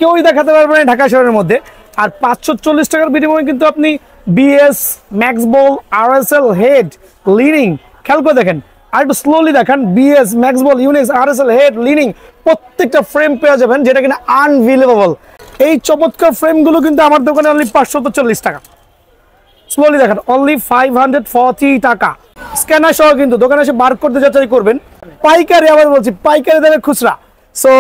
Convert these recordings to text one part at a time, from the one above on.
কেউই দেখাতে পারবে না ঢাকা শহরের মধ্যে। আর 540 টাকার বিনিময়ে কিন্তু আপনি বিএস, ম্যাক্স বল, আরএসএল হেড, লিনিং, খেয়াল করে দেখেন আর একটু স্লোলি দেখেন, বিএস, ম্যাক্স বল, ইউনিক্স, আরএসএল হেড, লিনিং প্রত্যেকটা ফ্রেম পেয়ে যাবেন, যেটা কিনা আনবিলিভেবল। এই চমৎকার ফ্রেমগুলো কিন্তু আমার দোকানে অনলি 540 টাকা। স্লোলি দেখেন, অনলি 540 টাকা। স্ক্যানার সহ কিন্তু দোকানে এসে বার করতে যাচাই করবেন। পাইকারি, আবার বলছি পাইকারি দামে খুচরা। সো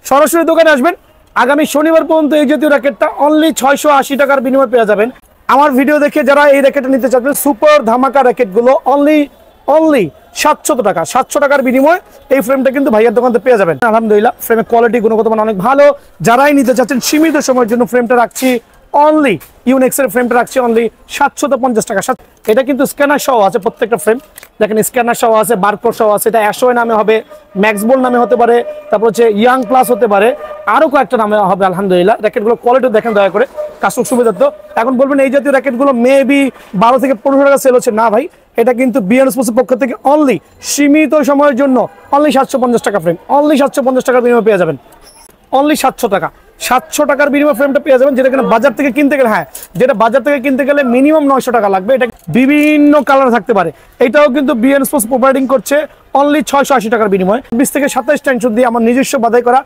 সরাসরি দোকানে আসবেন। আগামী শনিবার পর্যন্ত এই জাতীয় র্যাকেটটা অনলি 680 টাকার বিনিময়ে পেয়ে যাবেন। আমার ভিডিও দেখে যারা এই র্যাকেটটা নিতে চাচ্ছেন, সুপার ধামাকা র্যাকেটগুলো অনলি 700 টাকা। 700 টাকার বিনিময়ে এই ফ্রেমটা কিন্তু ভাইয়ার দোকানে পেয়ে যাবেন। আলহামদুলিল্লাহ, ফ্রেমের কোয়ালিটি, গুণগত মান অনেক ভালো। যারাই নিতে চাচ্ছেন সীমিত সময়ের জন্য ফ্রেমটা রাখছি অনলি, ইউনিক্সের ফ্রেমটা রাখছি অনলি 750 টাকা। এটা কিন্তু স্ক্যানার সহ আছে প্রত্যেকটা ফ্রেম। দেখেন স্ক্যানার সহ আছে, বারকোড সহ আছে। এটা অ্যাশোয় নামে হবে, ম্যাক্সবোল নামে হতে পারে, তারপর হচ্ছে ইয়াং প্লাস হতে পারে, আরো কয়েকটা নামে হবে। আলহামদুলিল্লাহ, র্যাকেটগুলো কোয়ালিটি দেখেন দয়া করে, কাস্টমার সুবিধার্থ। এখন বলবেন এই জাতীয় র্যাকেটগুলো মেবি 12 থেকে 15 টাকা সেল হচ্ছে। না ভাই, এটা কিন্তু বিএন স্পোর্টসের পক্ষ থেকে অনলি সীমিত সময়ের জন্য অনলি 750 টাকা ফ্রেম, অনলি 750 টাকার বিনিময়ে পেয়ে যাবেন। অনলি 700 টাকা। 700 টাকার বিনিময়ে ফ্রেমটা পেয়ে যাবেন, যেটা কিনা বাজার থেকে কিনতে গেলে, হ্যাঁ, যেটা বাজার থেকে কিনতে গেলে মিনিমাম 900 টাকা লাগবে। এটা বিভিন্ন কালার থাকতে পারে। এটাও কিন্তু বিএন স্পোর্টস প্রোভাইডিং করছে অনলি 680 টাকার বিনিময়ে। 20 থেকে 27 টেনশন দিয়ে আমার নিজস্ব বাধাই করা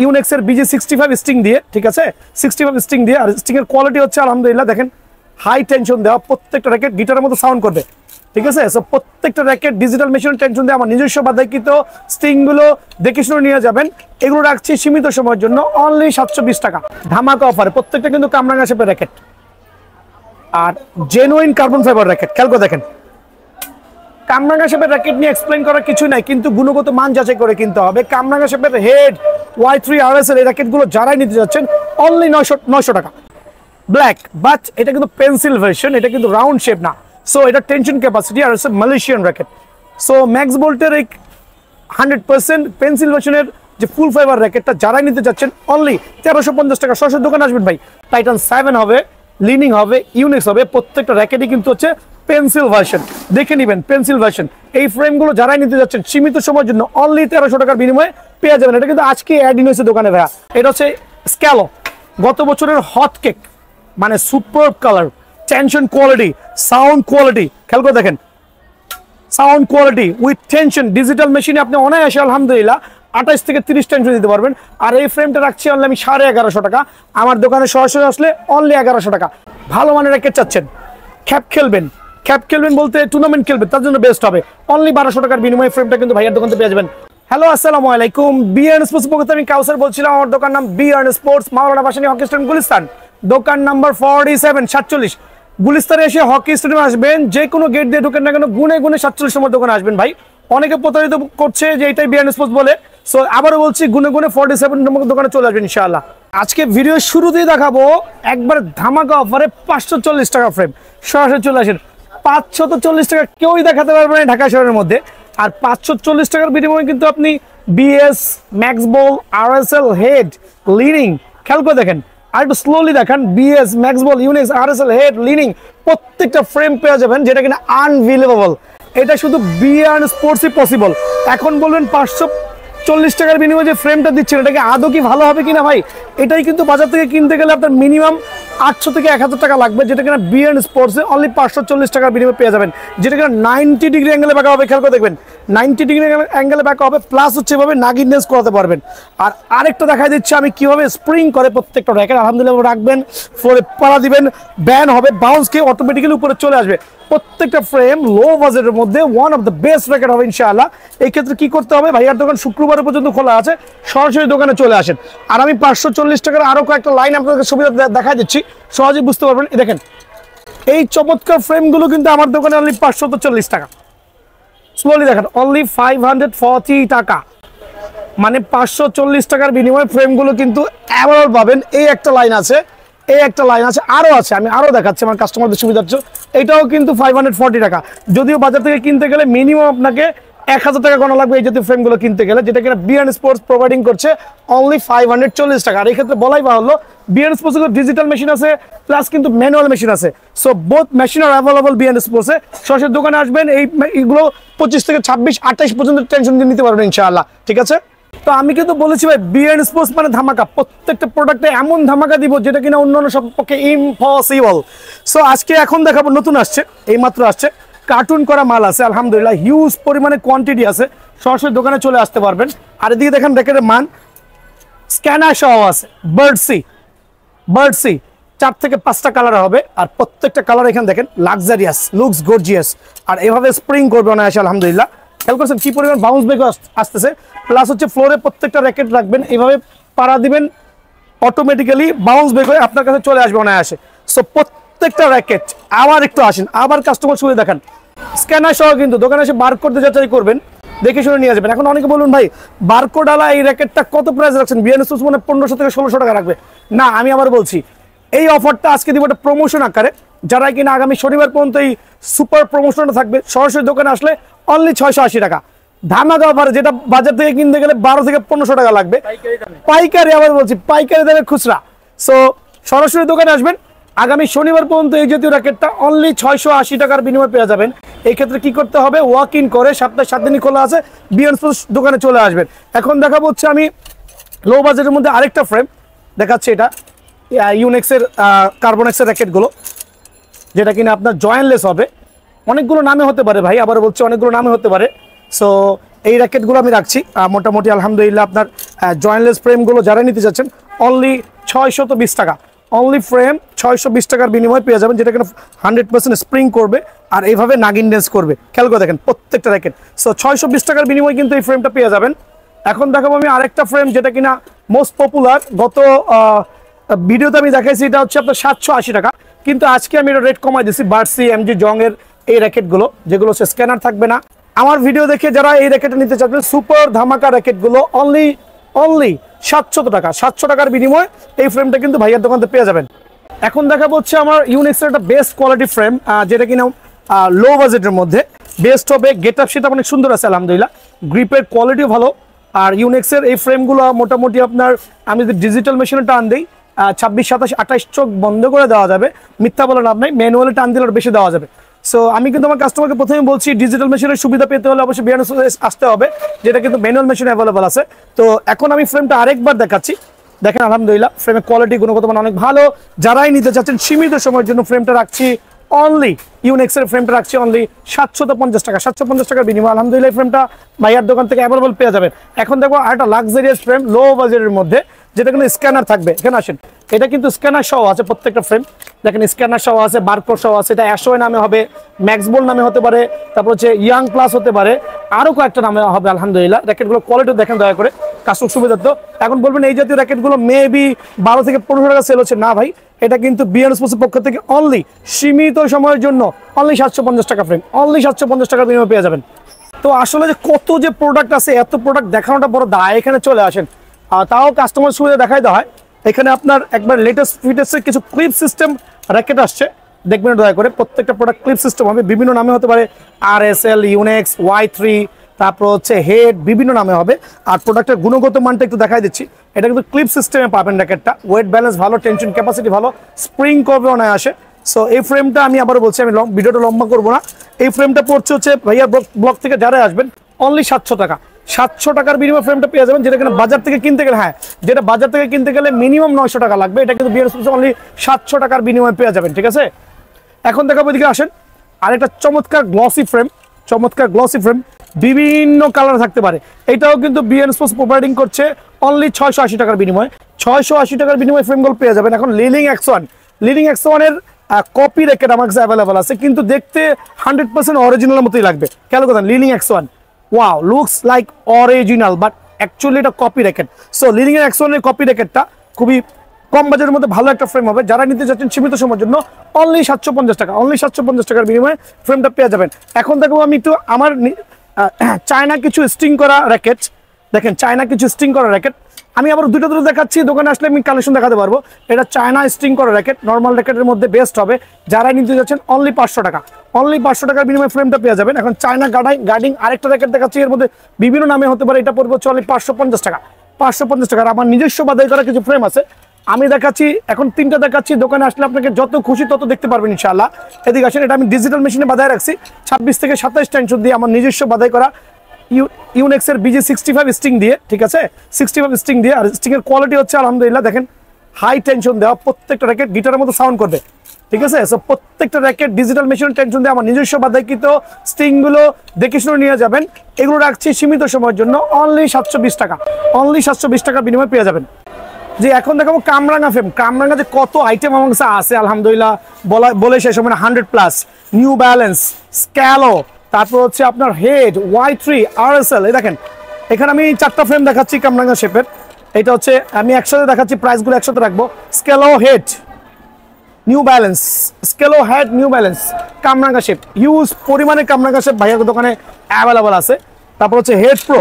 ইউনিক্সের BG65 স্টিং দিয়ে, ঠিক আছে, 65 স্টিং দিয়ে। আর স্টিং এর কোয়ালিটি হচ্ছে আলহামদুলিল্লাহ দেখেন, হাই টেনশন দেওয়া। প্রত্যেকটা র্যাকেট গিটারের মতো সাউন্ড করবে, ঠিক আছে। সো প্রত্যেকটা র্যাকেট ডিজিটাল মেশিনের টেনশন দিয়ে আমার নিজস্ব বাধাইকৃত স্টিংগুলো দেখে শুনে নিয়ে যাবেন। এগুলো রাখছি সীমিত সময়ের জন্য অনলি 720 টাকা, ধামাকা অফারে। প্রত্যেকটা কিন্তু কামরাঙ্গা শেপের র্যাকেট আর জেনুইন কার্বন ফাইবার র্যাকেট। খেয়াল করে দেখেন, কামরাঙ্গা শেপের র্যাকেট নিয়ে এক্সপ্লেইন করার কিছু নাই, কিন্তু গুণগত মান যাচাই করে কিনতে হবে। কামরাঙ্গা শেপের হেড, Y3 RSL এই র্যাকেটগুলো যারাই নিতে যাচ্ছেন অনলি 900 টাকা। ব্ল্যাক, বাট এটা কিন্তু পেন্সিল ভার্সন, এটা কিন্তু রাউন্ড শেপ না। সো এটা টেনশন ক্যাপাসিটি আর হচ্ছে মালয়েশিয়ান র্যাকেট। সো ম্যাক্স বোল্টের এই 100% পেন্সিল ভার্সনের যে ফুল ফাইবার র্যাকেটটা যারাই নিতে যাচ্ছেন অনলি 1350 টাকা। সরাসরি দোকানে আসবেন ভাই। টাইটান 7 হবে, লিনিং হবে, ইউনিক্স হবে, প্রত্যেকটা র্যাকেটই কিন্তু হচ্ছে পেন্সিল ভার্সন। দেখে নেবেন পেন্সিল ভার্সন। এই ফ্রেমগুলো যারাই নিতে যাচ্ছেন সীমিত সময়ের জন্য অনলি 1300 টাকার বিনিময়ে পেয়ে যাবেন। এটা কিন্তু আজকে অ্যাড ইন হয়েছে দোকানে ভাইয়া। এটা হচ্ছে স্ক্যালো, গত বছরের হট কেক, মানে super colour, tension quality, sound quality. খেয়াল করে দেখেন, sound quality with tension. Digital মেশিনে আপনি অনায়াসে আলহামদুলিল্লাহ 28 থেকে 30 টেনশন দিতে পারবেন। আর এই ফ্রেমটা রাখছি অনলি আমি 1150 টাকা। আমার দোকানে সরাসরি আসলে অনলি 1100 টাকা। ভালো মানের র্যাকেট চাচ্ছেন, খ্যাপ খেলবেন, খ্যাপ খেলবেন বলতে টুর্নামেন্ট খেলবেন, তার জন্য বেস্ট হবে। অনলি 1200 টাকার বিনিময়ে ফ্রেমটা কিন্তু ভাইয়ার দোকান থেকে পেয়ে যাবেন। হ্যালো, আসসালামু আলাইকুম। বিআরএন স্পোর্টস পক্ষ থেকে আমি কাউসার বলছিলাম। আমার দোকান নাম বিআরএন স্পোর্টস, মাওলানা ভাসানী হকি স্টেডিয়াম, গুলিস্তান। দোকান নাম্বার 47 গুলিস্তানে এসে হকি স্টেডিয়ামে আসবেন। যে কোনো গেট দিয়ে ঢুকেন না কেন, গুনে গুনে 47 নম্বর দোকানে আসবেন ভাই। অনেকে প্রতারিত করছে যে এটাই বিআরএন স্পোর্টস বলে। সো আবারও বলছি, গুনে গুনে 47 নম্বর দোকানে চলে আসবেন ইনশাআল্লাহ। আজকে ভিডিও শুরুতেই দেখাবো একবার ধামাকা অফারে 540 টাকা ফ্রেম। সরাসরি চলে আসেন। 540 টাকা কেউই দেখাতে পারবে না ঢাকা শহরের মধ্যে। আর 540 টাকার বিনিময়ে কিন্তু আপনি বিএস, ম্যাক্স বল, আরএসএল হেড, লিনিং, খেয়াল করে দেখেন আর একটু স্লোলি দেখেন, বিএস, ম্যাক্স বল, ইউনিক্স, আরএসএল হেড, লিনিং প্রত্যেকটা ফ্রেম পেয়ে যাবেন, যেটা কিনা আনবিলিভেবল। এটা শুধু বিআরএন স্পোর্টসই পসিবল। এখন বলবেন 540 টাকার বিনিময়ে যে ফ্রেমটা দিচ্ছেন, এটাকে আদৌ কি ভালো হবে কিনা ভাই? এটাই কিন্তু বাজার থেকে কিনতে গেলে আপনার মিনিমাম 800 থেকে 1000 টাকা লাগবে, যেটা কিনা বিআরএন স্পোর্টসে অনলি 540 টাকার বিনিময়ে পেয়ে যাবেন, যেটা কিনা 90 ডিগ্রি অ্যাঙ্গেলে বাঁকা হবে। খেয়াল করে দেখবেন, 90 ডিগ্রি অ্যাঙ্গেলে বাঁকা হবে, প্লাস হচ্ছে এভাবে নাগিননেস করাতে পারবেন। আর আরেকটা দেখাই দিচ্ছি আমি কিভাবে স্প্রিং করে প্রত্যেকটা র্যাকেট। আলহামদুলিল্লাহ রাখবেন, ফ্লোরে পাড়া দিবেন, ব্যান হবে, বাউন্স খেয়ে অটোমেটিক্যালি উপরে চলে আসবে। প্রত্যেকটা ফ্রেম লো বাজেটের মধ্যে one of the best racket হবে ইনশাআল্লাহ। এই ক্ষেত্রে কি করতে হবে, ভাইয়ার দোকান শুক্রবার পর্যন্ত খোলা আছে, সরাসরি দোকানে চলে আসেন। আর আমি 540 টাকার আরো কয়েকটা লাইন আপনাদের সুবিধা দেখাই দিচ্ছি, সহজে বুঝতে পারবেন। দেখেন, এই চমৎকার ফ্রেমগুলো কিন্তু আমার দোকানে অনলি 540 টাকা। স্লোলি দেখেন, অনলি 540 টাকা, মানে 540 টাকার বিনিময়ে ফ্রেমগুলো কিন্তু অ্যাভেলেবল পাবেন। এই একটা লাইন আছে, এই একটা লাইন আছে, আরো আছে, আমি আরো দেখাচ্ছি আমার কাস্টমারদের সুবিধার্থে। এটাও কিন্তু 540 টাকা, যদিও বাজার থেকে কিনতে গেলে মিনিমাম আপনাকে 1000 টাকা গণনা লাগবে এই জাতীয় ফ্রেমগুলো কিনতে গেলে, যেটা কিনা বিআরএন স্পোর্টস প্রোভাইডিং করছে অনলি 540 টাকা। আর এই ক্ষেত্রে বলাই বাহুল্য, বিআরএন স্পোর্টস ডিজিটাল মেশিন আছে, প্লাস কিন্তু ম্যানুয়াল মেশিন আছে। So both machine are available BRN স্পোর্টসে। সরাসরি দোকানে আসবেন, এইগুলো 25 থেকে 26, 28 পর্যন্ত টেনশন দিয়ে নিতে পারবেন ইনশাআল্লাহ, ঠিক আছে। তো আমি কিন্তু বলেছি ভাই বিএন স্পোর্টস মানে ধামাকা, প্রত্যেকটা প্রোডাক্টে এমন ধামাকা দিব যেটা কিনা অন্যান্য সব পক্ষে ইম্পসিবল। সো আজকে এখন দেখাবো, নতুন আসছে, এইমাত্র আসছে, কার্টুন করা মাল আছে আলহামদুলিল্লাহ, হিউজ পরিমাণে কোয়ান্টিটি আছে, সরাসরি দোকানে চলে আসতে পারবেন। আর এদিকে দেখেন র্যাকেটের মান, স্ক্যানার সহ আছে, বার্ডসি 4 থেকে 5টা কালার হবে, আর প্রত্যেকটা কালার এখানে দেখেন লাক্সারিয়াস, লুকস গর্জিয়াস, আর এভাবে স্প্রিং করবে অনায়াসে আলহামদুলিল্লাহ। খেয়াল করছেন কি পরিমাণ বাউন্স ব্যাক আসতেছে, প্লাস হচ্ছে ফ্লোরে প্রত্যেকটা র্যাকেট রাখবেন, এইভাবে পাড়া দিবেন, অটোমেটিক্যালি বাউন্স ব্যাক হয়ে আপনার কাছে চলে আসবে অনায়াসে। সো প্রত্যেকটা র্যাকেট, আবার একটু আসেন, আবার কাস্টমার শুনে দেখান, স্ক্যানার সহ কিন্তু দোকানে এসে বারকোড দিয়ে যাচাই করবেন, দেখে শুনে নিয়ে যাবেন। এখন অনেকে বলুন ভাই বারকোড আলা এই র্যাকেটটা কত প্রাইস রাখছেন, বিএন স্পোর্টস মানে 1500 থেকে 1600 টাকা রাখবে না। আমি আবার বলছি এই অফারটা আজকে দিব একটা প্রমোশন আকারে, যারা কিনা আগামী শনিবার পর্যন্ত এই সুপার প্রমোশনটা থাকবে, সরাসরি দোকানে আসলে অনলি 680 টাকা ধামাকা অফার, যেটা বাজার থেকে কিনতে গেলে 12 থেকে 1500 টাকা লাগবে পাইকারি, আবার বলছি পাইকারি দামে খুচরা। সো সরাসরি দোকানে আসবেন, আগামী শনিবার পর্যন্ত এই জাতীয় র্যাকেটটা অনলি 680 টাকার বিনিময়ে পেয়ে যাবেন। এই ক্ষেত্রে কি করতে হবে, ওয়াক ইন করে সপ্তাহে 7 দিনই খোলা আছে, বিএন স্পোর্টস দোকানে চলে আসবেন। এখন দেখাবো হচ্ছে আমি লো বাজেটের মধ্যে আরেকটা ফ্রেম দেখাচ্ছি, এটা ইউনেক্সের কার্বনেক্সের র্যাকেটগুলো, যেটা কিনা আপনার জয়েন্টলেস হবে, অনেকগুলো নামে হতে পারে ভাই, আবার বলছি অনেকগুলো নামে হতে পারে। সো এই র্যাকেটগুলো আমি রাখছি মোটামুটি আলহামদুলিল্লাহ। আপনার জয়েন্টলেস ফ্রেমগুলো যারা নিতে চাচ্ছেন অনলি 620 টাকা, অনলি ফ্রেম 620 টাকার বিনিময়ে পেয়ে যাবেন, যেটা কিনা 100% স্প্রিং করবে আর এইভাবে নাগিন ড্যান্স করবে। খেয়াল করে দেখেন প্রত্যেকটা র্যাকেট। সো 620 টাকার বিনিময়ে কিন্তু এই ফ্রেমটা পেয়ে যাবেন। এখন দেখাবো আমি আরেকটা ফ্রেম, যেটা কিনা মোস্ট পপুলার, গত ভিডিওতে আমি দেখাইছি, এটা হচ্ছে আপনার 780 টাকা, কিন্তু আজকে আমি এটা রেট কমাই দিচ্ছি। বার্ডসি এমজি জং এর এই র্যাকেটগুলো, যেগুলো হচ্ছে স্ক্যানার থাকবে না, আমার ভিডিও দেখে যারা এই র্যাকেটটা নিতে চাচ্ছেন, সুপার ধামাকা র্যাকেটগুলো অনলি 700 টাকা, 700 টাকার বিনিময়ে এই ফ্রেমটা কিন্তু ভাইয়ার দোকানে পেয়ে যাবেন। এখন দেখাবো হচ্ছে আমার ইউনিক্সের একটা বেস্ট কোয়ালিটি ফ্রেম, যেটা কিনা লো বাজেটের মধ্যে বেস্ট হবে। গেট আপ সেটা অনেক সুন্দর আছে আলহামদুলিল্লাহ, গ্রিপের কোয়ালিটিও ভালো। আর ইউনিক্সের এই ফ্রেমগুলো মোটামুটি আপনার, আমি যদি ডিজিটাল মেশিনে টান দিই 26, 27, 28 চোখ বন্ধ করে দেওয়া যাবে, মিথ্যা বলে লাভ নাই, ম্যানুয়ালি টান দিলে বেশি দেওয়া যাবে। সো আমি কিন্তু আমার কাস্টমারকে প্রথমে বলছি ডিজিটাল মেশিনের সুবিধা পেতে হলে অবশ্যই বিএন স্পোর্টস আসতে হবে, যেটা কিন্তু ম্যানুয়াল মেশিন অ্যাভেলেবল আছে। তো এখন আমি ফ্রেমটা আরেকবার দেখাচ্ছি, দেখেন আলহামদুলিল্লাহ ফ্রেমের কোয়ালিটি গুণগত মান অনেক ভালো। যারাই নিতে চাচ্ছেন সীমিত সময়ের জন্য ফ্রেমটা রাখছি অনলি, ইউনেক্সের ফ্রেমটা রাখছি অনলি 750 টাকা, 750 টাকার বিনিময় আলহামদুলিল্লাহ এই ফ্রেমটা ভাইয়ার দোকান থেকে অ্যাভেলেবল পেয়ে যাবেন। এখন দেখো আরেকটা লাক্সারিয়াস ফ্রেম লো বাজেটের মধ্যে, যেটা কিন্তু স্ক্যানার থাকবে। এখানে আসেন, এটা কিন্তু স্ক্যানার সহ আছে প্রত্যেকটা ফ্রেম, দেখেন স্ক্যানার সহ আছে, বারকোড সহ আছে। এটা অ্যাশোয় নামে হবে, ম্যাক্সবোল নামে হতে পারে, তারপর হচ্ছে ইয়াং প্লাস হতে পারে, আরো কয়েকটা নামে হবে আলহামদুলিল্লাহ। র্যাকেটগুলো কোয়ালিটি দেখেন দয়া করে, কাস্টমার সুবিধা। তো এখন বলবেন এই জাতীয় র্যাকেটগুলো মেবি 12 থেকে 15 টাকা সেল হচ্ছে, না ভাই, এটা কিন্তু বিএন স্পোর্টসের পক্ষ থেকে অনলি সীমিত সময়ের জন্য অনলি 750 টাকা ফ্রেম, অনলি 750 টাকার বিনিময়ে পেয়ে যাবেন। তো আসলে যে কত যে প্রোডাক্ট আছে, এত প্রোডাক্ট দেখানোটা বড় দায়। এখানে চলে আসেন, তাও কাস্টমার সুবিধা দেখাই দেওয়া হয়। এখানে আপনার একবার লেটেস্ট ফিটেস্টের কিছু ক্লিপ সিস্টেম র্যাকেট আসছে, দেখবেন দয়া করে। প্রত্যেকটা প্রোডাক্ট ক্লিপ সিস্টেম হবে, বিভিন্ন নামে হতে পারে, RSL, ইউনেক্স, Y3, তারপর হচ্ছে হেড, বিভিন্ন নামে হবে। আর প্রোডাক্টের গুণগত মানটা একটু দেখাই দিচ্ছি। এটা কিন্তু ক্লিপ সিস্টেমে পাবেন র্যাকেটটা, ওয়েট ব্যালেন্স ভালো, টেনশন ক্যাপাসিটি ভালো, স্প্রিং করবে অনায়াসে। সো এই ফ্রেমটা আমি আবারও বলছি, আমি ভিডিওটা লম্বা করবো না, এই ফ্রেমটা পড়ছে হচ্ছে ভাইয়া ব্লক থেকে যারা আসবেন অনলি 700 টাকা, 700 টাকার বিনিময়ে ফ্রেমটা পেয়ে যাবেন, যেটা কিনা বাজার থেকে কিনতে গেলে, হ্যাঁ, যেটা বাজার থেকে কিনতে গেলে মিনিমাম 900 টাকা লাগবে, এটা কিন্তু বিএন স্পোর্টস অনলি 700 টাকার বিনিময়ে পেয়ে যাবেন, ঠিক আছে। এখন দেখাবো, এদিকে আসেন, আরেকটা চমৎকার গ্লসি ফ্রেম, চমৎকার গ্লসি ফ্রেম, বিভিন্ন কালার থাকতে পারে। এটাও কিন্তু বিএন স্পোর্টস প্রোভাইডিং করছে অনলি 680 টাকার বিনিময়ে, 680 টাকার বিনিময়ে ফ্রেমগুলো পেয়ে যাবেন। এখন লিলিং X1 এর কপি র্যাকেট আমার কাছে অ্যাভেলেবল আছে, কিন্তু দেখতে 100% অরিজিনাল মতোই লাগবে। খেয়াল করেন, লিলিং X1, wow, looks like original, but actually এটা কপি র্যাকেট। সো লিলিং X1 এর কপি র্যাকেটটা খুবই কম বাজেটের মধ্যে ভালো একটা ফ্রেম হবে। যারা নিতে যাচ্ছেন সীমিত সময়ের জন্য অনলি 750 টাকা, অনলি 750 টাকার বিনিময়ে ফ্রেমটা পেয়ে যাবেন। এখন দেখবো আমি একটু আমার চায়না কিছু স্টিং করা র্যাকেট, দেখেন চায়না কিছু স্টিং করা র্যাকেট, আমি আবার দুটো দেখাচ্ছি, দোকানে আসলে আমি কালেকশন দেখাতে পারবো। এটা চায়না স্টিং করা র্যাকেট, নর্মাল র্যাকেটের মধ্যে বেস্ট হবে। যারা নিতে যাচ্ছেন অনলি 500 টাকা, অনলি 500 টাকার বিনিময়ে ফ্রেমটা পেয়ে যাবেন। এখন চায়না গার্ডিং আরেকটা র্যাকেট দেখাচ্ছি, এর মধ্যে বিভিন্ন নামে হতে পারে, এটা পড়বে হচ্ছে অনলি 550 টাকা, 550 টাকা। আমার নিজস্ব বাদাই করা কিছু ফ্রেম আছে, আমি দেখাচ্ছি, এখন 3টা দেখাচ্ছি। দোকানে আসলে আপনাকে যত খুশি তত দেখতে পারবেন ইনশাআল্লাহ। এদিকে আসেন, এটা আমি ডিজিটাল মেশিনে বাধায় রাখছি, 26 থেকে 27 টেনশন দিয়ে আমার নিজস্ব বাধাই করা ইউনেক্সের BG65 স্টিং দিয়ে, ঠিক আছে, 65 স্টিং দিয়ে। আর স্টিং এর কোয়ালিটি হচ্ছে আলহামদুলিল্লাহ দেখেন হাই টেনশন দেওয়া, প্রত্যেকটা র্যাকেট গিটারের মতো সাউন্ড করবে, ঠিক আছে। সো প্রত্যেকটা র্যাকেট ডিজিটাল মেশিন টেনশন দিয়ে আমার নিজস্ব বাধাকৃত স্টিংগুলো দেখে শুনে নিয়ে যাবেন। এগুলো রাখছি সীমিত সময়ের জন্য অনলি 720 টাকা, অনলি 720 টাকা বিনিময়ে পেয়ে যাবেন। যে এখন দেখাবো কামরাঙ্গা ফ্রেম। কামরাঙ্গা যে কত আইটেম আমার কাছে আছে আলহামদুলিল্লাহ বলে শেষ হবে না। 100+, নিউ ব্যালেন্স, স্ক্যালো, তারপর হচ্ছে আপনার হেড, Y3, RSL। এই দেখেন এখানে আমি 4টা ফ্রেম দেখাচ্ছি কামরাঙ্গা শেপের। এটা হচ্ছে আমি একসাথে দেখাচ্ছি, প্রাইসগুলো একসাথে রাখবো। স্ক্যালো হেড, নিউ ব্যালেন্স, স্ক্যালো হেড, নিউ ব্যালেন্স, কামরাঙ্গা শেপ, হিউজ পরিমাণে কামরাঙ্গা শেপ ভাইয়ের দোকানে অ্যাভেলেবল আছে। তারপর হচ্ছে হেড প্রো,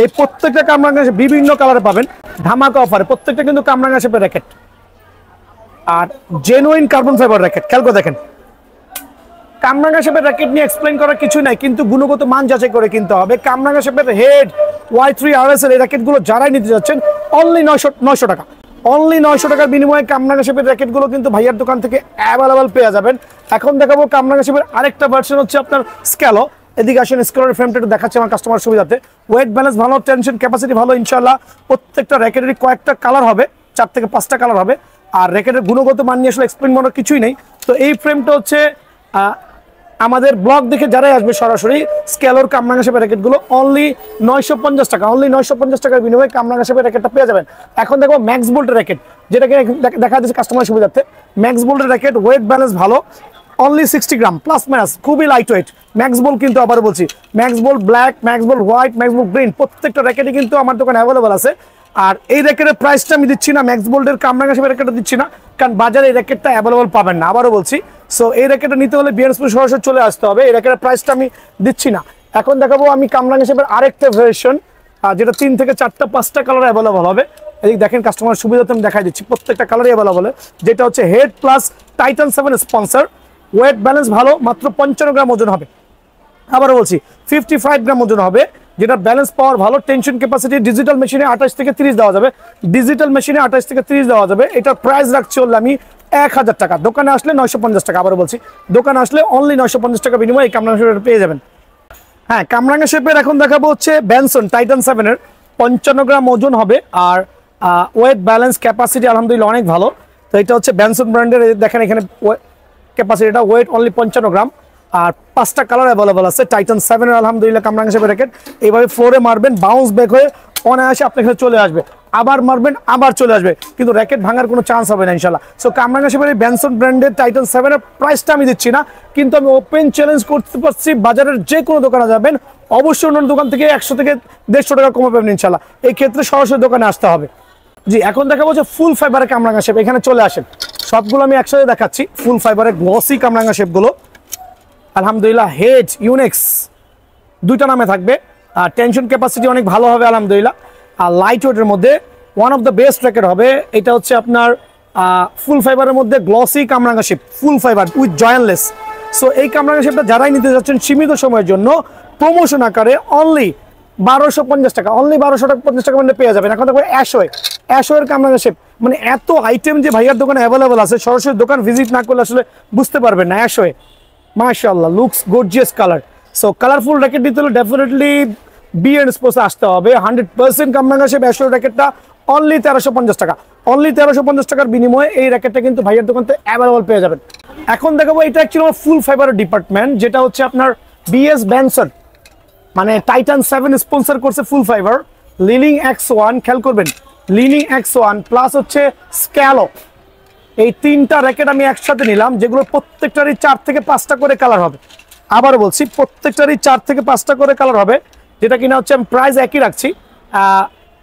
এই প্রত্যেকটা কামরাঙ্গা শেপ বিভিন্ন কালারে পাবেন ধামাকা অফারে। প্রত্যেকটা কিন্তু কামরাঙ্গা শেপের র্যাকেট আর জেনুইন কার্বন ফাইবার র্যাকেট। খেয়াল করে দেখেন, কামরাঙ্গা শেপের র্যাকেট নিয়ে এক্সপ্লেইন করার কিছু নাই, কিন্তু গুণগত মান যাচাই করে কিনতে হবে। কামরাঙ্গা শেপের হেড, Y3, RSL এই র্যাকেটগুলো যারাই নিতে যাচ্ছেন অনলি 900 টাকা, অনলি 900 টাকার বিনিময়ে কামরাঙ্গা শেপের র্যাকেটগুলো কিন্তু ভাইয়ার দোকান থেকে অ্যাভেলেবল পেয়ে যাবেন। এখন দেখাবো কামরাঙ্গা শেপের আরেকটা ভার্সন হচ্ছে আপনার স্ক্যালো। এদিকে আসেন, স্ক্যালোর ফ্রেমটা একটু দেখাচ্ছি আমার কাস্টমার সুবিধাতে। ওয়েট ব্যালেন্স ভালো, টেনশন ক্যাপাসিটি ভালো ইনশাল্লাহ। প্রত্যেকটা র্যাকেটেরই কয়েকটা কালার হবে, 4 থেকে 5টা কালার হবে। আর র্যাকেটের গুণগত মান নিয়ে আসলে এক্সপ্লেন করার কিছুই নেই। তো এই ফ্রেমটা হচ্ছে আমাদের ব্লগ দেখে যারাই আসবে সরাসরি স্ক্যালোর কামরাঙ্গা শেপের র্যাকেটগুলো অনলি 950 টাকা, অনলি 950 টাকার বিনিময়ে কামরাঙ্গা শেপের র্যাকেটটা পেয়ে যাবেন। এখন দেখো ম্যাক্স বোল্টের র্যাকেট, যেটাকে দেখা যাচ্ছে কাস্টমার সুবিধার্থে। ম্যাক্স বোল্টের র্যাকেট, ওয়েট ব্যালেন্স ভালো, অনলি 60 গ্রাম প্লাস মাইনাস, খুবই লাইট ওয়েট। ম্যাক্স বোল্ট কিন্তু আবার বলছি, Max Bolt black, Max Bolt white, Max Bolt green, প্রত্যেকটা র্যাকেটই কিন্তু আমার দোকানে অ্যাভেলেবল আছে। আর এই র্যাকেটের প্রাইসটা আমি দিচ্ছি না, ম্যাক্স বোল্টের কামরাঙ্গা শেপের র্যাকেটটা দিচ্ছি না, কারণ বাজারে এই র্যাকেটটা অ্যাভেলেবল পাবেন না, আবারও বলছি। সো এই র্যাকেটটা নিতে হলে বিএনএসপি সরাসরি চলে আসতে হবে, এই র্যাকেটের প্রাইসটা আমি দিচ্ছি না। এখন দেখাবো আমি কামরাঙ্গা শেপের আরেকটা ভার্সন, যেটা 3 থেকে 4টা 5টা কালার অ্যাভেলেবল হবে। এদিকে দেখেন কাস্টমার সুবিধাতে আমি দেখাই দিচ্ছি, প্রত্যেকটা কালারই অ্যাভেলেবল, যেটা হচ্ছে had plus Titan 7 sponsor. Wait balance ভালো, মাত্র 55 গ্রাম ওজন হবে। আবারও বলছি 55 গ্রাম ওজন হবে, যেটা ব্যালেন্স পাওয়ার ভালো, টেনশন ক্যাপাসিটি। ডিজিটাল মেশিনে 28 থেকে 30 দেওয়া যাবে, ডিজিটাল মেশিনে 28 থেকে 30 দেওয়া যাবে। এটার প্রাইস রাখছি হলে আমি 1000 টাকা, দোকানে আসলে 950 টাকা। আবারও বলছি দোকানে আসলে অনলি 950 টাকা বিনিময়ে এই কামরাঙ্গা শেপের পেয়ে যাবেন। হ্যাঁ, কামরাঙ্গা শেপের এখন দেখাবো হচ্ছে ব্যানসন টাইটান 7-এর 55 গ্রাম ওজন হবে। আর ওয়েট ব্যালেন্স ক্যাপাসিটি আলহামদুলিল্লাহ অনেক ভালো। তো এটা হচ্ছে ব্যানসন ব্র্যান্ডের, দেখেন এখানে ক্যাপাসিটিটা, ওয়েট অনলি 55 গ্রাম। আর 5টা কালার অ্যাভেলেবল আছে টাইটান 7-এর আলহামদুলিল্লাহ কামরাঙ্গা শেপের র্যাকেট। এইভাবে ফ্লোরে মারবেন, বাউন্স ব্যাক হয়ে অনায়াসে আপনার কাছে চলে আসবে, আবার মারবেন আবার চলে আসবে, কিন্তু র্যাকেট ভাঙার কোনো চান্স হবে না ইনশাল্লাহ। সো কামরাঙ্গা শেপের এই ব্যানসন ব্র্যান্ডের টাইটান 7-এর প্রাইসটা আমি দিচ্ছি না, কিন্তু আমি ওপেন চ্যালেঞ্জ করতে পারছি বাজারের যে কোনো দোকানে যাবেন অবশ্যই অন্য দোকান থেকে 100 থেকে 150 টাকা কমে পাবেন ইনশাল্লাহ। এই ক্ষেত্রে সরাসরি দোকানে আসতে হবে। জি, এখন দেখাবো যে ফুল ফাইবারের কামরাঙ্গা শেপ। এখানে চলে আসেন, সবগুলো আমি একসাথে দেখাচ্ছি। ফুল ফাইবারের গ্লসি কামরাঙ্গা শেপগুলো আলহামদুলিল্লাহ। হেড, ইউনেক্স, 2টা নামে থাকবে। আর টেনশন ক্যাপাসিটি অনেক ভালো হবে আলহামদুলিল্লাহ। আর লাইট ওয়েটের মধ্যে one of the best racket হবে। এটা হচ্ছে আপনার ফুল ফাইবারের মধ্যে গ্লসি কামরাঙ্গা shape, full fibre with jointless. So এই কামরাঙ্গা শেপটা যারাই নিতে যাচ্ছেন সীমিত সময়ের জন্য প্রমোশন আকারে অনলি 1250 টাকা, অনলি 1250 টাকা মানে পেয়ে যাবেন। এখন দেখো অ্যাশোয়ের কামরাঙ্গা শেপ, মানে এত আইটেম যে ভাইয়ার দোকানে অ্যাভেলেবল আছে, সরাসরি দোকান ভিজিট না করলে আসলে বুঝতে পারবেন না। অ্যাশোয়ে মাশাআল্লাহ, looks gorgeous colour. So colourful racket দিতে হলে ডেফিনেটলি বিএন্ড স্পোর্টসে আসতে হবে। 100% কামরাঙ্গা শেপ অ্যাশোর র্যাকেটটা অনলি 1350 টাকা, অনলি 1350 টাকার বিনিময়ে এই র্যাকেটটা কিন্তু ভাইয়ার দোকান থেকে অ্যাভেলেবল পেয়ে যাবেন। এখন দেখাবো এটা অ্যাকচুয়ালি আমার ফুল ফাইবারের ডিপার্টমেন্ট, যেটা হচ্ছে আপনার বিএস ব্যানসন, মানে টাইটান 7 স্পন্সর করছে ফুল ফাইবার। লিনিং X1, খেয়াল করবেন, লিনিং X1 প্লাস হচ্ছে স্ক্যালো, এই 3টা র্যাকেট আমি একসাথে নিলাম, যেগুলো প্রত্যেকটারই 4 থেকে 5টা করে কালার হবে। আবার বলছি প্রত্যেকটারই 4 থেকে 5টা করে কালার হবে, যেটা কিনা হচ্ছে আমি প্রাইস একই রাখছি।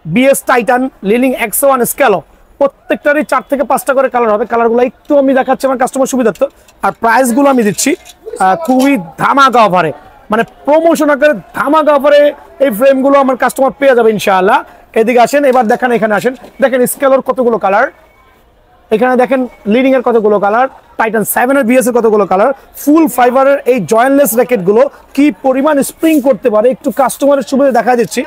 বিএস টাইটান, লিনিং X1, স্ক্যালো, প্রত্যেকটারই 4 থেকে 5টা করে কালার হবে। কালারগুলো একটু আমি দেখাচ্ছি আমার কাস্টমার সুবিধার্থ। আর প্রাইসগুলো আমি দিচ্ছি খুবই ধামাকা অফারে, মানে প্রমোশন আকারে ধামাকা অফারে এই ফ্রেমগুলো আমার কাস্টমার পেয়ে যাবে ইনশাআল্লাহ। এদিকে আসেন, এবার দেখেন, এখানে আসেন, দেখেন স্ক্যালোর কতগুলো কালার, এখানে দেখেন লিডিং এর কতগুলো কালার, টাইটান 7 এর বিএস এর কতগুলো কালার। ফুল ফাইবারের এই জয়েন্টলেস র্যাকেটগুলো কি পরিমাণ স্প্রিং করতে পারে একটু কাস্টমারের সুবিধা দেখা দিচ্ছি,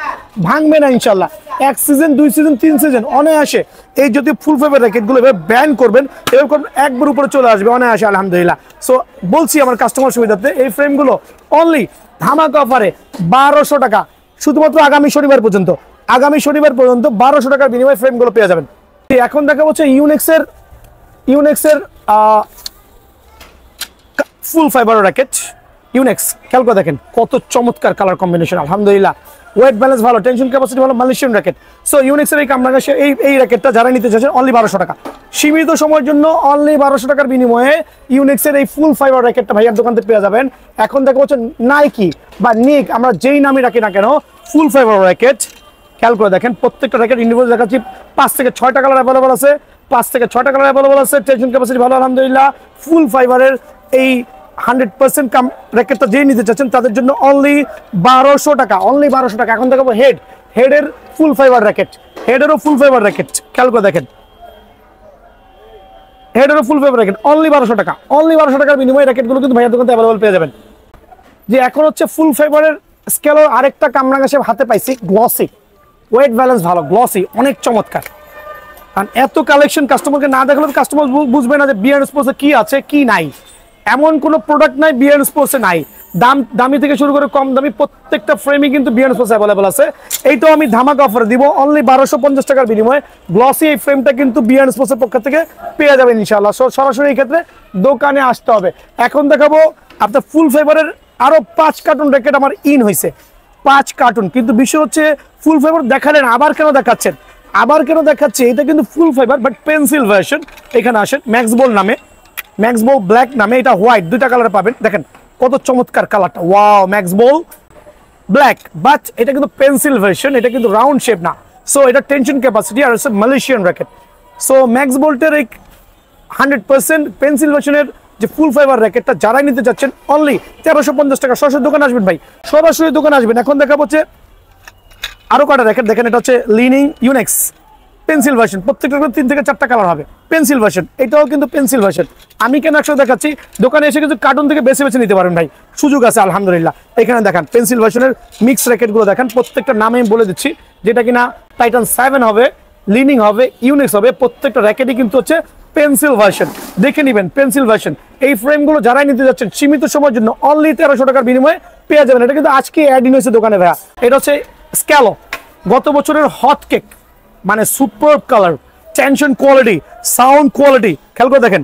ভাঙবে না ইনশাআল্লাহ। 1 সিজন 2 সিজন 3 সিজন অনায়াসে এই যদি ফুল ফাইবার র্যাকেটগুলো এভাবে ব্যান করবেন, এভাবে করবেন, একবার উপরে চলে আসবে অনায়াসে আলহামদুলিল্লাহ। সো বলছি আমার কাস্টমার সুবিধাতে এই ফ্রেমগুলো অনলি ধামাকা অফারে 1200 টাকা, শুধুমাত্র আগামী শনিবার পর্যন্ত। আগামী শনিবার পর্যন্ত 1200 টাকার বিনিময়ে ফ্রেমগুলো পেয়ে যাবেন। এখন দেখা হচ্ছে ইউনেক্সের ফুল ফাইবার র্যাকেট। ইউনেক্স খেয়াল করে দেখেন কত চমৎকার কালার কম্বিনেশন, আলহামদুলিল্লাহ। ওয়েট ব্যালেন্স ভালো, টেনশন ক্যাপাসিটি ভালো, মালয়েশিয়ান র্যাকেট। সো ইউনেক্সের এই কামরাঙ্গা এই র্যাকেটটা যারা নিতে চাচ্ছেন অনলি 1200 টাকা, সীমিত সময়ের জন্য অনলি 1200 টাকার বিনিময়ে ইউনেক্সের এই ফুল ফাইবার র্যাকেটটা ভাইয়ার দোকান থেকে পেয়ে যাবেন। এখন দেখা হচ্ছে নাইকি বা নিক, আমরা যেই নামই রাখি না কেন, ফুল ফাইবার র্যাকেট খেয়াল করে দেখেন প্রত্যেকটা র্যাকেট ইন্ডিভিজুয়াল দেখাচ্ছি। 5 থেকে 6টা কালার অ্যাভেলেবল আছে, 5 থেকে 6টা কালার অ্যাভেলেবল আছে। টেনশন ক্যাপাসিটি ভালো, আলহামদুলিল্লাহ। ফুল ফাইবারের এই 100% র্যাকেটটা যেই নিতে চাচ্ছেন তাদের জন্য অনলি 1200 টাকা, অনলি 1200 টাকা। এখন দেখাবো হেডের ফুল ফাইবার র্যাকেট, হেডেরও ফুল ফাইবার র্যাকেট খেয়াল করে দেখেন, হেডেরও ফুল ফাইবার র্যাকেট অনলি 1200 টাকা। অনলি 1200 টাকার বিনিময়ে র্যাকেটগুলো কিন্তু ভাইয়ার দোকানে অ্যাভেলেবল পেয়ে যাবেন। যে এখন হচ্ছে ফুল ফাইবারের স্কেলের আরেকটা কামরাঙ্গা সে হাতে পাইছি, গ্লসি, ওয়েট ব্যালেন্স ভালো, গ্লসি, অনেক চমৎকার। কারণ এত কালেকশন কাস্টমারকে না দেখালে কাস্টমার বুঝবে না যে বিয়ার স্পোর্টসে কি আছে কি নাই। এমন কোনো প্রোডাক্ট নাই বিয়ার স্পোর্টসে নাই। দামি থেকে শুরু করে কম দামি প্রত্যেকটা ফ্রেমই কিন্তু বিয়ার স্পোর্টস অ্যাভেলেবল আছে। এইটাও আমি ধামাকা অফারে দিব অনলি 1250 টাকার বিনিময়ে। গ্লসি এই ফ্রেমটা কিন্তু বিয়ার স্পোর্টসের পক্ষ থেকে পেয়ে যাবেন ইনশাআল্লাহ। সরাসরি এই ক্ষেত্রে দোকানে আসতে হবে। এখন দেখাবো আপনার ফুল ফাইবারের আরো 5 কার্টুন র্যাকেট আমার ইন হয়েছে, 5 কার্টুন। কিন্তু বিষয় হচ্ছে ফুল ফাইবার দেখালেন, আবার কেন দেখাচ্ছেন, এটা কিন্তু ফুল ফাইবার বাট পেন্সিল ভার্সন। এখানে আসেন ম্যাক্সবল নামে, ম্যাক্সবল ব্ল্যাক নামে, এটা হোয়াইট, 2টা কালার পাবেন। দেখেন কত চমৎকার কালারটা, ওয়াও, ম্যাক্সবল ব্ল্যাক, বাট এটা কিন্তু পেন্সিল ভার্সন, এটা কিন্তু রাউন্ড শেপ না। সো এটা টেনশন ক্যাপাসিটি আর হচ্ছে মালয়েশিয়ান র্যাকেট। সো ম্যাক্সবোল্টের এই 100% পেন্সিল ভার্সনের যে ফুল ফাইবার র্যাকেটটা যারাই নিতে চাচ্ছেন অনলি 1350 টাকা। সরাসরি দোকানে আসবেন ভাই, সরাসরি দোকানে আসবেন। এখন দেখাবো হচ্ছে আরো কটা র্যাকেট দেখেন, এটা হচ্ছে লিনিং ইউনেক্স পেন্সিল ভার্সন, প্রত্যেকটা 3 থেকে 4টা কালার হবে, পেন্সিল ভার্সন। এটাও কিন্তু পেন্সিল ভার্সন। আমি কেন একসাথে দেখাচ্ছি, দোকানে এসে কিন্তু কার্টুন থেকে বেছে বেছে নিতে পারেন ভাই, সুযোগ আছে আলহামদুলিল্লাহ। এখানে দেখেন পেন্সিল ভার্সনের মিক্স র্যাকেটগুলো দেখেন, প্রত্যেকটা নামে আমি বলে দিচ্ছি, যেটা কিনা টাইটান 7 হবে, লিনিং হবে, ইউনেক্স হবে, প্রত্যেকটা র্যাকেটই কিন্তু হচ্ছে পেন্সিল ভার্সন। দেখে নেবেন পেন্সিল ভার্সন। এই ফ্রেমগুলো যারাই নিতে যাচ্ছেন সীমিত সময়ের জন্য অনলি 1300 টাকার বিনিময়ে পেয়ে যাবেন। এটা কিন্তু আজকে অ্যাড ইন হয়েছে দোকানে ভাইয়া। এটা হচ্ছে স্ক্যালো, গত বছরের হট কেক, মানে super colour, tension quality, sound quality খেয়াল করে দেখেন,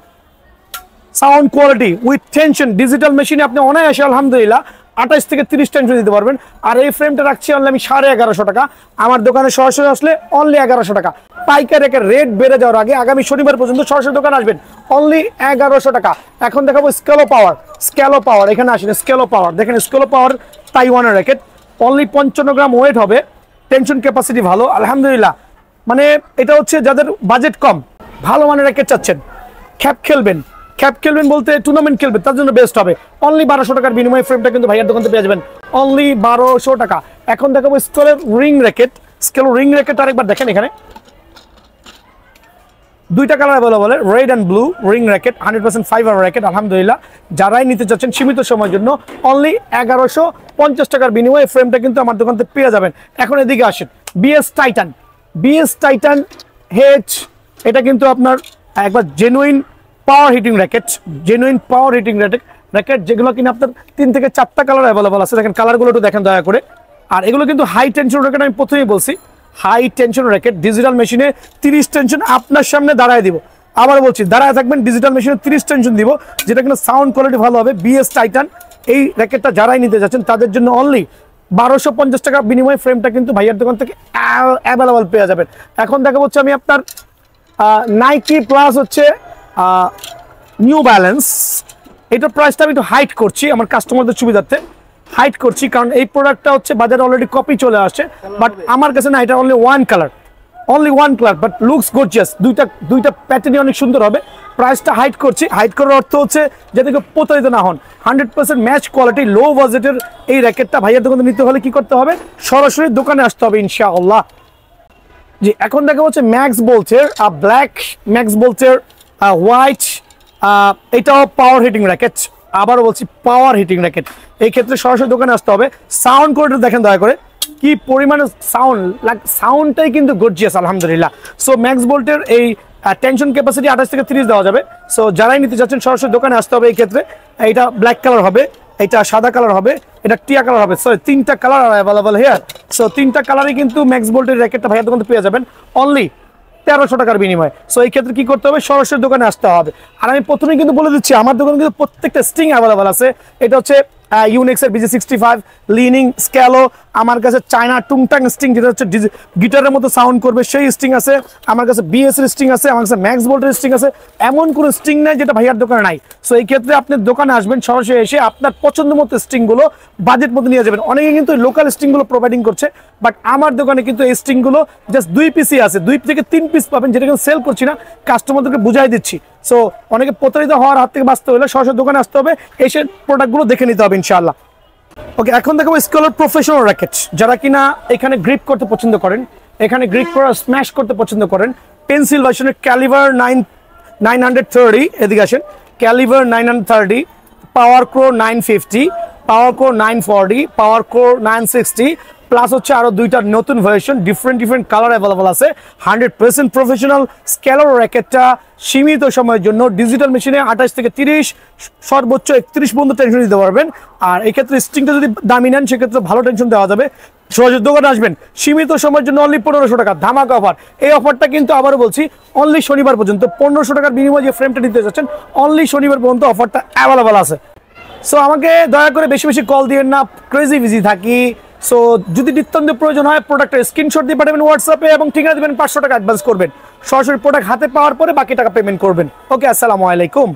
sound quality with tension. Digital মেশিনে আপনি অনায়াসে আলহামদুলিল্লাহ 28 থেকে 30 টেনশন দিতে পারবেন। আর এই ফ্রেমটা রাখছি অনলি আমি 1150 টাকা। আমার দোকানে সরাসরি আসলে অনলি 1100 টাকা। পাইকার রেট বেড়ে যাওয়ার আগে আগামী শনিবার পর্যন্ত সরাসরি দোকানে আসবেন, অনলি 1100 টাকা। এখন দেখাবো স্কেলো পাওয়ার, এখানে আসেন স্কেলো পাওয়ার, দেখেন স্কেলো পাওয়ার তাইওয়ানের র্যাকেট, অনলি 55 গ্রাম ওয়েট হবে, টেনশন ক্যাপাসিটি ভালো, আলহামদুলিল্লাহ। মানে এটা হচ্ছে যাদের বাজেট কম, ভালো মানের র্যাকেট চাচ্ছেন, খ্যাপ খেলবেন বলতে টুর্নামেন্ট খেলবেন, তার জন্য বেস্ট হবে। অনলি 1200 টাকার বিনিময়ে ফ্রেমটা কিন্তু ভাইয়ার দোকান থেকে পেয়ে যাবেন, অনলি 1200 টাকা। এখন দেখাবো স্কেলের রিং র্যাকেট, আরেকবার দেখেন এখানে 2টা colour available, red and blue ring racket, 100% fibre racket, আলহামদুলিল্লাহ। যারাই নিতে চাচ্ছেন সীমিত সময়ের জন্য অনলি 1150 টাকার বিনিময়ে ফ্রেমটা কিন্তু আমার দোকান থেকে পেয়ে যাবেন। এখন এদিকে আসেন বিএস টাইটান হেড, এটা কিন্তু আপনার একবার জেনুইন পাওয়ার হিটিং র্যাকেট, যেগুলো কিনা আপনার 3 থেকে 4টা কালার অ্যাভেলেবল আছে। দেখেন কালারগুলো একটু দেখেন দয়া করে। আর এগুলো কিন্তু হাই টেনশন র্যাকেট, আমি প্রথমেই বলছি হাই টেনশন র্যাকেট। ডিজিটাল মেশিনে 30 টেনশন আপনার সামনে দাঁড়ায় দিব, আবার বলছি দাঁড়ায় থাকবেন, ডিজিটাল মেশিনে 30 টেনশন দিব, যেটা কিন্তু সাউন্ড কোয়ালিটি ভালো হবে। বিএস টাইটান এই র্যাকেটটা যারাই নিতে যাচ্ছেন তাদের জন্য অনলি 1250 টাকা বিনিময়ে ফ্রেমটা কিন্তু ভাইয়ার দোকান থেকে অ্যাভেলেবল পেয়ে যাবেন। এখন দেখা হচ্ছে আমি আপনার নাইকি প্লাস হচ্ছে নিউ ব্যালেন্স, এটার প্রাইসটা আমি একটু হাইট করছি আমার কাস্টমারদের সুবিধার্থে, হাইট করছি কারণ এই প্রোডাক্টটা হচ্ছে বাজারে অলরেডি কপি চলে আসছে, বাট আমার কাছে না, এটা only one colour but looks gorgeous. দুইটা প্যাটার্নই অনেক সুন্দর হবে। প্রাইসটা হাইট করছি, হাইট করার অর্থ হচ্ছে যাতে কেউ প্রতারিত না হন। 100% ম্যাচ কোয়ালিটি লো বাজেটের এই র্যাকেটটা ভাইয়ার দোকানে নিতে হলে কি করতে হবে, সরাসরি দোকানে আসতে হবে ইনশাআল্লাহ। জি, এখন দেখা হচ্ছে ম্যাক্সবোল্টের ব্ল্যাক, ম্যাক্সবোল্টের হোয়াইট, এটাও পাওয়ার হিটিং র্যাকেট, আবারও বলছি পাওয়ার হিটিং র্যাকেট। এই ক্ষেত্রে সরাসরি দোকানে আসতে হবে। সাউন্ড কোয়ালিটি দেখেন দয়া করে, কি পরিমাণে সাউন্ডটাই কিন্তু গর্জিয়াস আলহামদুলিল্লাহ। সো ম্যাক্সবোল্টের এই টেনশন ক্যাপাসিটি 28 থেকে 30 দেওয়া যাবে। সো যারাই নিতে চাচ্ছেন সরাসরি দোকানে আসতে হবে। এই ক্ষেত্রে এটা ব্ল্যাক কালার হবে, এটা সাদা কালার হবে, এটা টিয়া কালার হবে। সো 3টা কালার অ্যাভেলেবল হিয়ার। সো 3টা কালারই কিন্তু ম্যাক্স বোল্টের র্যাকেটটা ভাইয়ার দোকানে পেয়ে যাবেন অনলি 1300 টাকার বিনিময়ে। সো এই ক্ষেত্রে কি করতে হবে, সরাসরি দোকানে আসতে হবে। আর আমি প্রথমেই কিন্তু বলে দিচ্ছি আমার দোকানে কিন্তু প্রত্যেকটা স্ট্রিং অ্যাভেলেবল আছে। এটা হচ্ছে ইউনিক্সের BG65 লিনিং স্ক্যালো, আমার কাছে চায়না টুংটাং স্ট্রিং যেটা হচ্ছে গিটারের মতো সাউন্ড করবে সেই স্ট্রিং আছে, আমার কাছে BS এর স্ট্রিং আছে, আমার কাছে ম্যাক্স বোল্টের স্ট্রিং আছে। এমন কোনো স্ট্রিং নাই যেটা ভাইয়ার দোকানে নাই। সো এই ক্ষেত্রে আপনি দোকানে আসবেন, সরাসরি এসে আপনার পছন্দ মতো স্ট্রিংগুলো বাজেট মতো নিয়ে যাবেন। অনেকে কিন্তু লোকাল স্ট্রিংগুলো প্রোভাইডিং করছে, বাট আমার দোকানে কিন্তু এই স্ট্রিংগুলো জাস্ট 2 পিসই আছে, 2 থেকে 3 পিস পাবেন, যেটা কিন্তু সেল করছি না, কাস্টমারদেরকে বুঝাই দিচ্ছি। সো অনেকে প্রতারিত হওয়ার হাত থেকে বাঁচতে হলে সরাসরি দোকানে আসতে হবে, এসে প্রোডাক্টগুলো দেখে নিতে হবে ইনশাআল্লাহ। ওকে, এখন দেখাবো স্কলার প্রফেশনাল র্যাকেট। যারা কিনা এখানে গ্রিপ করতে পছন্দ করেন, এখানে গ্রিপ করা স্ম্যাশ করতে পছন্দ করেন, পেন্সিল ভার্সনের ক্যালিভার 930, এদিকে আসেন, ক্যালিভার 930, পাওয়ার ক্রো 950, পাওয়ার ক্রো 940, পাওয়ার ক্রো 960, প্লাস হচ্ছে আরো 2টা নতুন ভার্সন, ডিফারেন্ট কালার অ্যাভেলেবল আছে। 100% প্রফেশনাল স্কেলার র্যাকেটটা সীমিত সময়ের জন্য ডিজিটাল মেশিনে 28 থেকে 30, সর্বোচ্চ 31 পর্যন্ত টেনশন দিতে পারবেন। আর এক্ষেত্রে স্ট্রিংটা যদি দামি নেন সেক্ষেত্রে ভালো টেনশন দেওয়া যাবে। সহজে দোকানে আসবেন, সীমিত সময়ের জন্য অনলি 1500 টাকা ধামাকা অফার। এই অফারটা কিন্তু আবারও বলছি অনলি শনিবার পর্যন্ত। 1500 টাকার বিনিময়ে যে ফ্রেমটা নিতে যাচ্ছেন অনলি শনিবার পর্যন্ত অফারটা অ্যাভেলেবল আছে। সো আমাকে দয়া করে বেশি বেশি কল দিয়েন না, ক্রেজি বিজি থাকি। সো যদি নিত্যন্ত প্রয়োজন হয় প্রোডাক্টের স্ক্রিনশট দিয়ে পাঠাবেন হোয়াটসঅ্যাপে এবং ঠিকানা দেবেন, 500 টাকা অ্যাডভান্স করবেন, সরাসরি প্রোডাক্ট হাতে পাওয়ার পরে বাকি টাকা পেমেন্ট করবেন। ওকে, আসসালামু আলাইকুম।